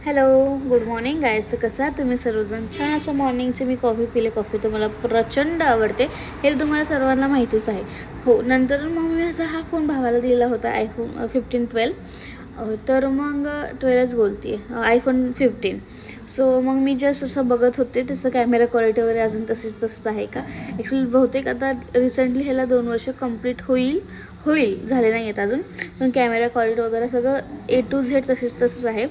Hello, good morning guys. तर कसं आहे तुम्ही सर्वजण? छान असं मॉर्निंगचे मी कॉफी पिले. कॉफी तर मला प्रचंड आवडते, हे तुम्हाला सर्वांना माहितीच आहे. हो, नंतर मग मी असा हा फोन भावाला दिला होता, आयफोन 15 12. तर मग 12च बोलते, आयफोन 15. सो मग मी जस्ट असं बघत होते त्याचं कॅमेरा क्वालिटी वगैरे अजून तसंच आहे का. ॲक्च्युली बहुतेक आता रिसेंटली ह्याला 2 वर्ष कंप्लीट होईल झाले नाही आहेत अजून, पण कॅमेरा क्वालिटी वगैरे सगळं A to Z तसंच आहे.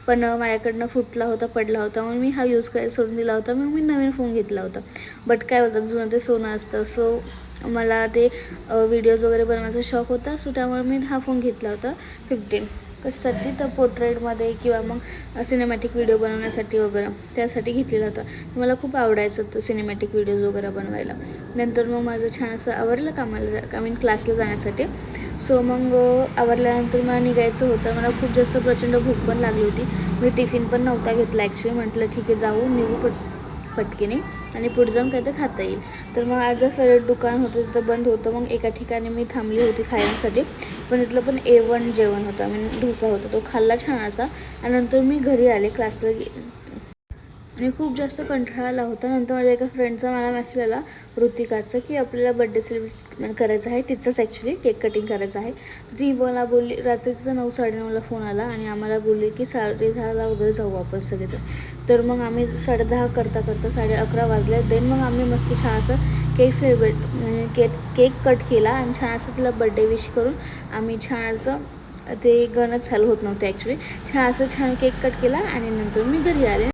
पण माझ्याकडनं फुटला होता, पडला होता, मग मी हा यूज करायला सोडून दिला होता. मग मी नवीन फोन घेतला होता. बट काय बोलतात, जुनं ते सोनं असतं. सो मला ते व्हिडिओज वगैरे बनवायचा शौक होता. सो त्यामुळे मी हा फोन घेतला होता 15. कशासाठी तर पोर्ट्रेटमध्ये किंवा मग सिनेमॅटिक व्हिडिओ बनवण्यासाठी वगैरे त्यासाठी घेतलेला होता. मला खूप आवडायचं तो सिनेमॅटिक व्हिडिओज वगैरे बनवायला. नंतर मग माझं छान असं आवरलं कामाला क्लासला जाण्यासाठी. सो मग आवरल्यानंतर मला निघायचं होतं. मला खूप जास्त प्रचंड भूक पण लागली होती. मी टिफिन पण नव्हता घेतला ॲक्च्युली. म्हटलं ठीक आहे, जाऊ निघू पटकीने आणि पुढे जाऊन काय ते खाता येईल. तर मग आज जे फेवरेट दुकान होतं तिथं बंद होतं. मग एका ठिकाणी मी थांबली होती खाण्यासाठी. पण इथलं पण A1 जेवण होतं. डोसा होता, तो खाल्ला छान असा. आणि नंतर मी घरी आले क्लासला आणि खूप जास्त कंटाळा आला होता. नंतर माझ्या एका फ्रेंडचा मला मेसेज आला, ऋतिकाचं, की आपल्याला बड्डे सेलिब्रेट करायचं आहे. तिचंच ॲक्च्युली केक कटिंग करायचं आहे. तर ती मला बोलली, रात्रीचं 9 साडेनऊला फोन आला आणि आम्हाला बोलली की 10:30ला वगैरे जाऊ आपण सगळेजण. तर मग आम्ही 10:30 करता 11:30 वाजले. देन मग आम्ही मस्त छान असं केक कट केला आणि छान असं तिला बड्डे विश करून आम्ही छान असं, ते गाणं चालू होत नव्हतं ॲक्च्युली, छान केक कट केला आणि नंतर मी घरी आले.